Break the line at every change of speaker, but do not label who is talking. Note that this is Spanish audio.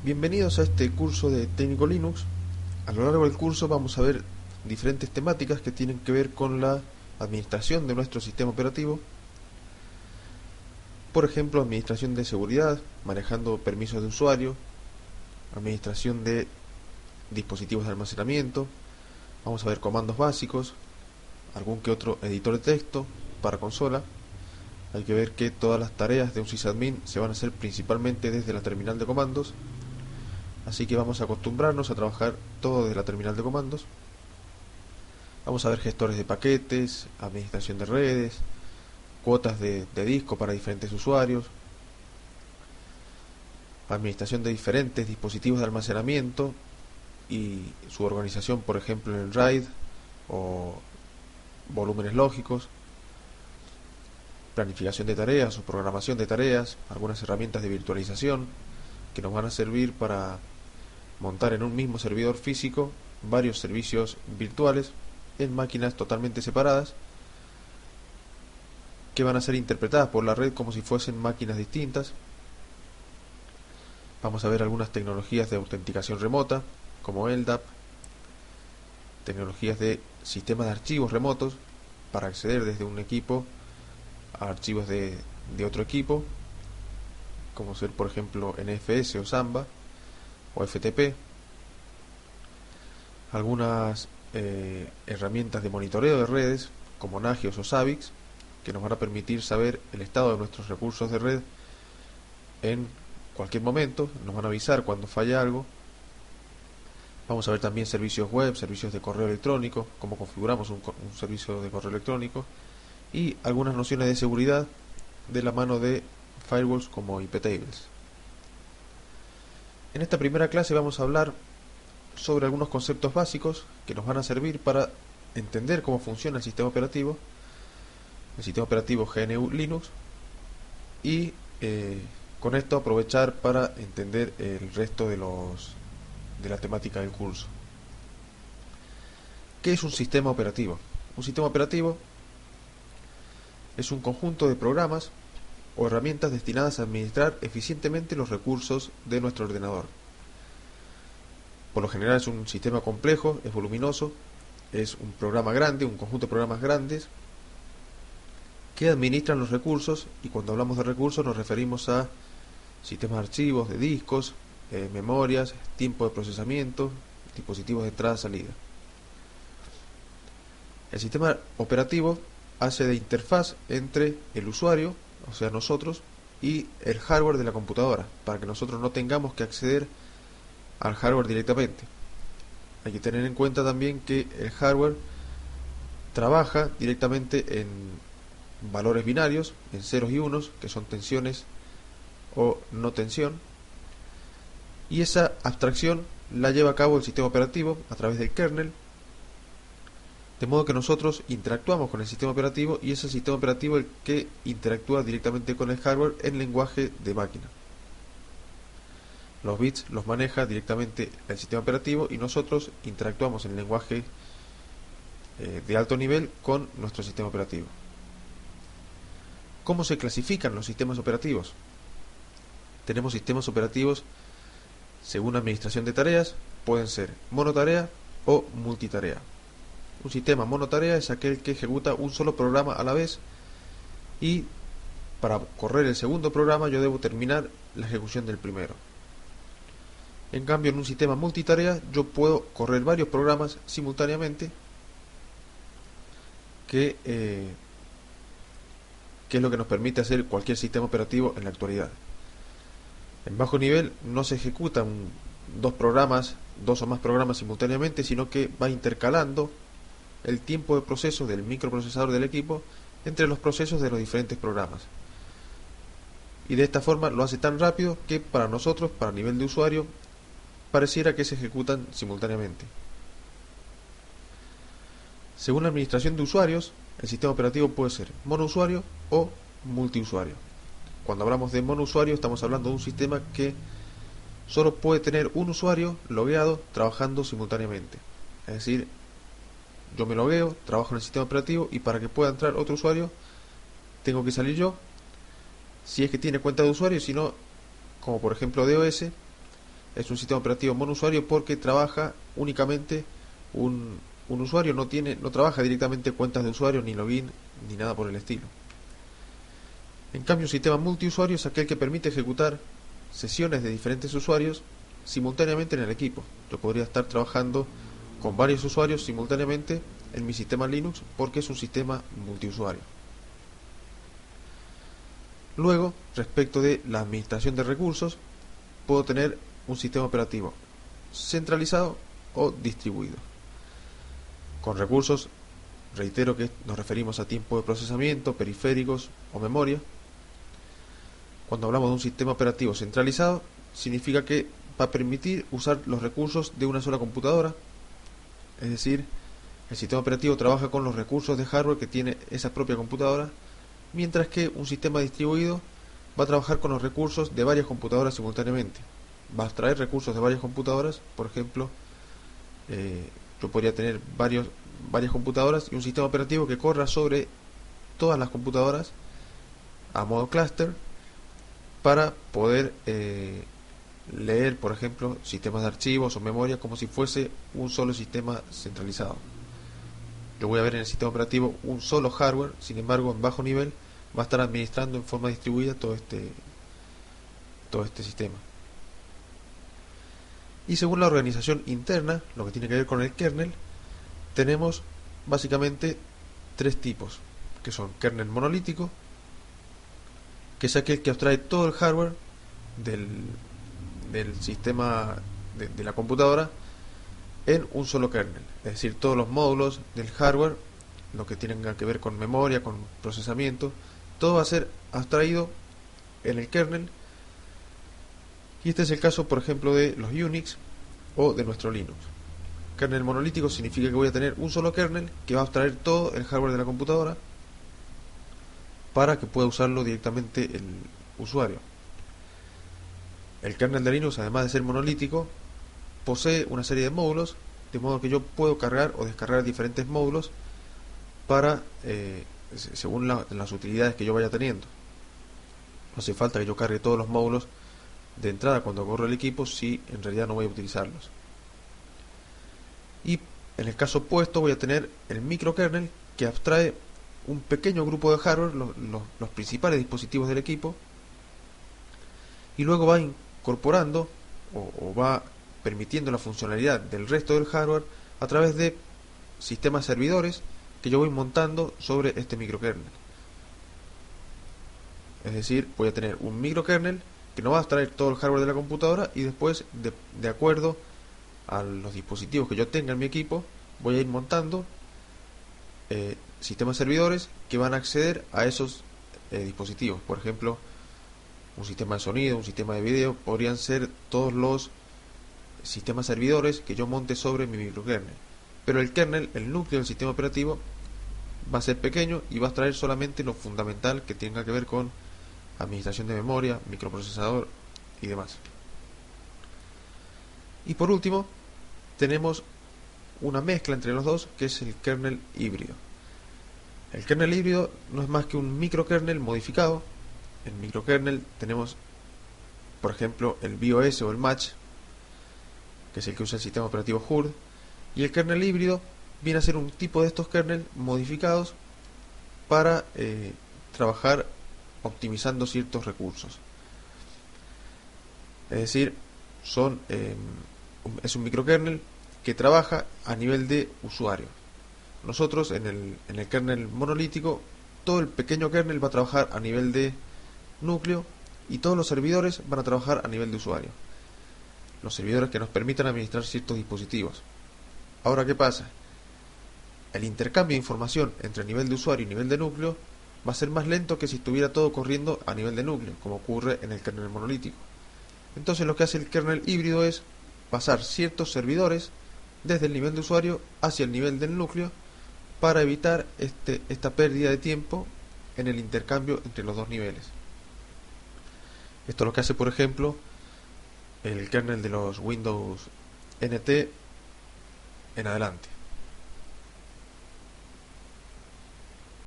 Bienvenidos a este curso de Técnico Linux. A lo largo del curso vamos a ver diferentes temáticas que tienen que ver con la administración de nuestro sistema operativo. Por ejemplo, administración de seguridad, manejando permisos de usuario, administración de dispositivos de almacenamiento. Vamos a ver comandos básicos, algún que otro editor de texto para consola. Hay que ver que todas las tareas de un sysadmin se van a hacer principalmente desde la terminal de comandos. Así que vamos a acostumbrarnos a trabajar todo desde la terminal de comandos. Vamos a ver gestores de paquetes, administración de redes, cuotas de disco para diferentes usuarios, administración de diferentes dispositivos de almacenamiento y su organización, por ejemplo, en el RAID o volúmenes lógicos, planificación de tareas o programación de tareas, algunas herramientas de virtualización que nos van a servir para montar en un mismo servidor físico varios servicios virtuales en máquinas totalmente separadas que van a ser interpretadas por la red como si fuesen máquinas distintas. Vamos a ver algunas tecnologías de autenticación remota como LDAP, tecnologías de sistemas de archivos remotos para acceder desde un equipo a archivos de otro equipo, como ser por ejemplo NFS o Samba o FTP, algunas herramientas de monitoreo de redes como Nagios o Savix que nos van a permitir saber el estado de nuestros recursos de red en cualquier momento, nos van a avisar cuando falla algo. Vamos a ver también servicios web, servicios de correo electrónico, cómo configuramos un servicio de correo electrónico y algunas nociones de seguridad de la mano de firewalls como iptables. En esta primera clase vamos a hablar sobre algunos conceptos básicos que nos van a servir para entender cómo funciona el sistema operativo GNU Linux, y con esto aprovechar para entender el resto de la temática del curso. ¿Qué es un sistema operativo? Un sistema operativo es un conjunto de programas o herramientas destinadas a administrar eficientemente los recursos de nuestro ordenador. Por lo general es un sistema complejo, es voluminoso, es un programa grande, un conjunto de programas grandes que administran los recursos, y cuando hablamos de recursos nos referimos a sistemas de archivos, de discos, memorias, tiempo de procesamiento, dispositivos de entrada-salida. El sistema operativo hace de interfaz entre el usuario, o sea nosotros, y el hardware de la computadora, para que nosotros no tengamos que acceder al hardware directamente. Hay que tener en cuenta también que el hardware trabaja directamente en valores binarios, en ceros y unos, que son tensiones o no tensión, y esa abstracción la lleva a cabo el sistema operativo a través del kernel, de modo que nosotros interactuamos con el sistema operativo y es el sistema operativo el que interactúa directamente con el hardware en lenguaje de máquina. Los bits los maneja directamente el sistema operativo y nosotros interactuamos en lenguaje de alto nivel con nuestro sistema operativo. ¿Cómo se clasifican los sistemas operativos? Tenemos sistemas operativos según administración de tareas, pueden ser monotarea o multitarea. Un sistema monotarea es aquel que ejecuta un solo programa a la vez, y para correr el segundo programa yo debo terminar la ejecución del primero. En cambio, en un sistema multitarea yo puedo correr varios programas simultáneamente, que es lo que nos permite hacer cualquier sistema operativo en la actualidad. En bajo nivel no se ejecutan dos o más programas simultáneamente, sino que va intercalando el tiempo de proceso del microprocesador del equipo entre los procesos de los diferentes programas. Y de esta forma lo hace tan rápido que para nosotros, para nivel de usuario, pareciera que se ejecutan simultáneamente. Según la administración de usuarios, el sistema operativo puede ser monousuario o multiusuario. Cuando hablamos de monousuario estamos hablando de un sistema que solo puede tener un usuario logueado trabajando simultáneamente. Es decir, yo me logueo, trabajo en el sistema operativo, y para que pueda entrar otro usuario tengo que salir yo, si es que tiene cuenta de usuario. Si no, como por ejemplo DOS, es un sistema operativo monousuario porque trabaja únicamente un usuario, no trabaja directamente cuentas de usuario, ni login, ni nada por el estilo. En cambio, un sistema multiusuario es aquel que permite ejecutar sesiones de diferentes usuarios simultáneamente en el equipo. Yo podría estar trabajando con varios usuarios simultáneamente en mi sistema Linux porque es un sistema multiusuario. Luego, respecto de la administración de recursos, puedo tener un sistema operativo centralizado o distribuido. Con recursos, reitero que nos referimos a tiempo de procesamiento, periféricos o memoria. Cuando hablamos de un sistema operativo centralizado, significa que va a permitir usar los recursos de una sola computadora, es decir, el sistema operativo trabaja con los recursos de hardware que tiene esa propia computadora, mientras que un sistema distribuido va a trabajar con los recursos de varias computadoras simultáneamente. Va a extraer recursos de varias computadoras, por ejemplo, yo podría tener varias computadoras y un sistema operativo que corra sobre todas las computadoras a modo clúster para poder leer, por ejemplo, sistemas de archivos o memoria como si fuese un solo sistema centralizado. Yo voy a ver en el sistema operativo un solo hardware, sin embargo, en bajo nivel va a estar administrando en forma distribuida todo este sistema. Y según la organización interna, lo que tiene que ver con el kernel, tenemos básicamente tres tipos, que son kernel monolítico, que es aquel que abstrae todo el hardware del sistema de la computadora en un solo kernel, es decir, todos los módulos del hardware, lo que tenga que ver con memoria, con procesamiento, todo va a ser abstraído en el kernel. Y este es el caso, por ejemplo, de los Unix o de nuestro Linux. Kernel monolítico significa que voy a tener un solo kernel que va a abstraer todo el hardware de la computadora para que pueda usarlo directamente el usuario. El kernel de Linux, además de ser monolítico, posee una serie de módulos, de modo que yo puedo cargar o descargar diferentes módulos para según las utilidades que yo vaya teniendo. No hace falta que yo cargue todos los módulos de entrada cuando corro el equipo si en realidad no voy a utilizarlos. Y en el caso opuesto voy a tener el microkernel, que abstrae un pequeño grupo de hardware, los principales dispositivos del equipo, y luego va incorporando o va permitiendo la funcionalidad del resto del hardware a través de sistemas servidores que yo voy montando sobre este microkernel. Es decir, voy a tener un microkernel que no va a extraer todo el hardware de la computadora y después, de acuerdo a los dispositivos que yo tenga en mi equipo, voy a ir montando sistemas servidores que van a acceder a esos dispositivos. Por ejemplo, un sistema de sonido, un sistema de video, podrían ser todos los sistemas servidores que yo monte sobre mi microkernel. Pero el kernel, el núcleo del sistema operativo, va a ser pequeño y va a extraer solamente lo fundamental que tenga que ver con administración de memoria, microprocesador y demás. Y por último, tenemos una mezcla entre los dos, que es el kernel híbrido. El kernel híbrido no es más que un microkernel modificado. En microkernel tenemos, por ejemplo, el BIOS o el Match, que es el que usa el sistema operativo HURD, y el kernel híbrido viene a ser un tipo de estos kernel modificados para trabajar optimizando ciertos recursos. Es decir, es un microkernel que trabaja a nivel de usuario. Nosotros en el kernel monolítico, todo el pequeño kernel va a trabajar a nivel de núcleo y todos los servidores van a trabajar a nivel de usuario. Los servidores que nos permitan administrar ciertos dispositivos. Ahora, ¿qué pasa? El intercambio de información entre nivel de usuario y nivel de núcleo va a ser más lento que si estuviera todo corriendo a nivel de núcleo, como ocurre en el kernel monolítico. Entonces lo que hace el kernel híbrido es pasar ciertos servidores desde el nivel de usuario hacia el nivel del núcleo para evitar esta pérdida de tiempo en el intercambio entre los dos niveles. Esto es lo que hace, por ejemplo, el kernel de los Windows NT en adelante.